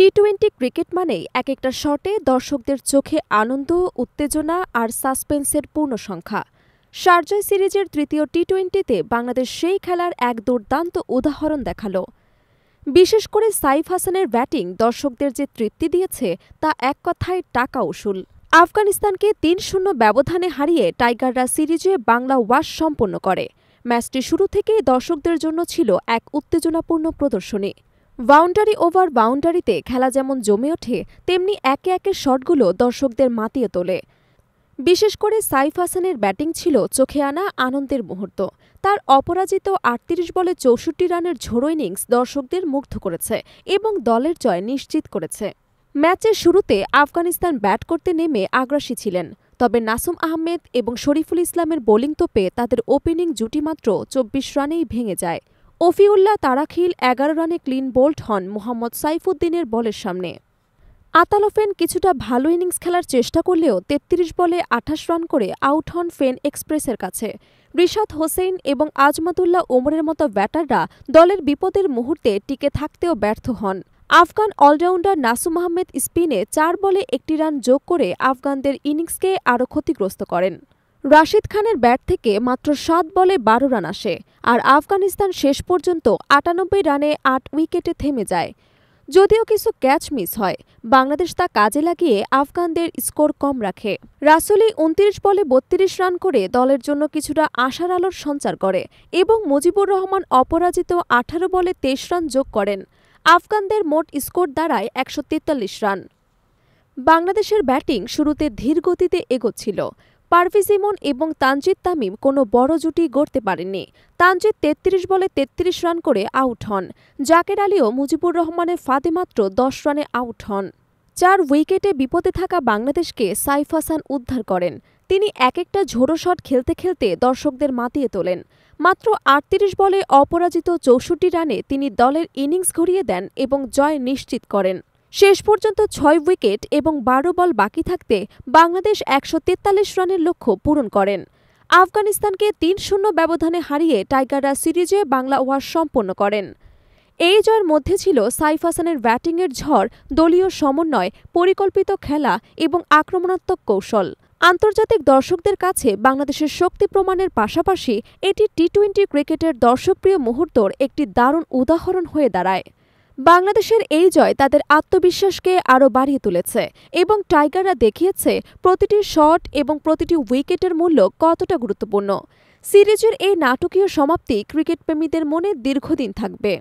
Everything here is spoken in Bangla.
টি-20 ক্রিকেট মানেই এক-একটা শটে দর্শকদের চোখে আনন্দ, উত্তেজনা আর সাসপেন্সের পূর্ণসংখ্যা। শারজাহ সিরিজের তৃতীয় টি-20তে বাংলাদেশ সেই খেলার এক দুর্দান্ত উদাহরণ দেখাল। বিশেষ করে সাইফ হাসানের ব্যাটিং দর্শকদের যে তৃপ্তি দিয়েছে তা এক কথায় টাকা উসুল। আফগানিস্তানকে ৩-০ ব্যবধানে হারিয়ে টাইগাররা সিরিজে বাংলা ওয়াশ সম্পন্ন করে। ম্যাচটি শুরু থেকেই দর্শকদের জন্য ছিল এক উত্তেজনাপূর্ণ প্রদর্শনী। বাউন্ডারি ওভার বাউন্ডারিতে খেলা যেমন জমে ওঠে, তেমনি একে একে শটগুলো দর্শকদের মাতিয়ে তোলে। বিশেষ করে সাইফ হাসানের ব্যাটিং ছিল চোখে আনা আনন্দের মুহূর্ত। তার অপরাজিত ৩৮ বলে ৬৪ রানের ঝোড়ো ইনিংস দর্শকদের মুগ্ধ করেছে এবং দলের জয় নিশ্চিত করেছে। ম্যাচের শুরুতে আফগানিস্তান ব্যাট করতে নেমে আগ্রাসী ছিলেন, তবে নাসুম আহমেদ এবং শরীফুল ইসলামের বোলিং তোপে তাদের ওপেনিং জুটি মাত্র ২৪ রানেই ভেঙে যায়। অফিউল্লাহ তারাখিল ১১ রানে ক্লিন বোল্ড হন মোহাম্মদ সাইফুদ্দিনের বলের সামনে। আতাল ফেন কিছুটা ভালো ইনিংস খেলার চেষ্টা করলেও ৩৩ বলে ২৮ রান করে আউট হন ফেন এক্সপ্রেসের কাছে। রিশাদ হোসেইন এবং আজমাতুল্লাহ ওমরের মতো ব্যাটাররা দলের বিপদের মুহূর্তে টিকে থাকতেও ব্যর্থ হন। আফগান অলরাউন্ডার নাসুম আহমেদ স্পিনে ৪ বলে ১টি রান যোগ করে আফগানদের ইনিংসকে আরও ক্ষতিগ্রস্ত করেন। রাশিদ খানের ব্যাট থেকে মাত্র ৭ বলে ১২ রান আসে, আর আফগানিস্তান শেষ পর্যন্ত ৯৮ রানে ৮ উইকেটে থেমে যায়। যদিও কিছু ক্যাচ মিস হয়, বাংলাদেশ তা কাজে লাগিয়ে আফগানদের স্কোর কম রাখে। রাসুলি ২৯ বলে ৩২ রান করে দলের জন্য কিছুটা আশার আলোর সঞ্চার করে এবং মুজিবুর রহমান অপরাজিত ১৮ বলে ২৩ রান যোগ করেন। আফগানদের মোট স্কোর দাঁড়ায় ১৪৩ রান। বাংলাদেশের ব্যাটিং শুরুতে ধীর গতিতে এগোচ্ছিল। পারভেজ ইমন এবং তানজিদ তামিম কোনো বড় জুটি গড়তে পারেননি। তানজিদ ৩৩ বলে ৩৩ রান করে আউট হন। জাকের আলীও মুজিবুর রহমানের ফাঁদে মাত্র ১০ রানে আউট হন। ৪ উইকেটে বিপদে থাকা বাংলাদেশকে সাইফ হাসান উদ্ধার করেন। তিনি এক-একটা ঝোড়ো শট খেলতে খেলতে দর্শকদের মাতিয়ে তোলেন। মাত্র ৩৮ বলে অপরাজিত ৬৪ রানে তিনি দলের ইনিংস ঘুরিয়ে দেন এবং জয় নিশ্চিত করেন। শেষ পর্যন্ত ৬ উইকেট এবং ১২ বল বাকি থাকতে বাংলাদেশ ১৪৩ রানের লক্ষ্য পূরণ করেন। আফগানিস্তানকে ৩-০ ব্যবধানে হারিয়ে টাইগাররা সিরিজে বাংলা ওয়াশ সম্পন্ন করেন। এই জয়ের মধ্যে ছিল সাইফ হাসানের ব্যাটিংয়ের ঝড়, দলীয় সমন্বয়, পরিকল্পিত খেলা এবং আক্রমণাত্মক কৌশল। আন্তর্জাতিক দর্শকদের কাছে বাংলাদেশের শক্তি প্রমাণের পাশাপাশি এটি টি-২০ ক্রিকেটের দর্শকপ্রিয় মুহূর্তর একটি দারুণ উদাহরণ হয়ে দাঁড়ায়। বাংলাদেশের এই জয় তাদের আত্মবিশ্বাসকে আরও বাড়িয়ে তুলেছে এবং টাইগাররা দেখিয়েছে প্রতিটি শট এবং প্রতিটি উইকেটের মূল্য কতটা গুরুত্বপূর্ণ। সিরিজের এই নাটকীয় সমাপ্তি ক্রিকেটপ্রেমীদের মনে দীর্ঘদিন থাকবে।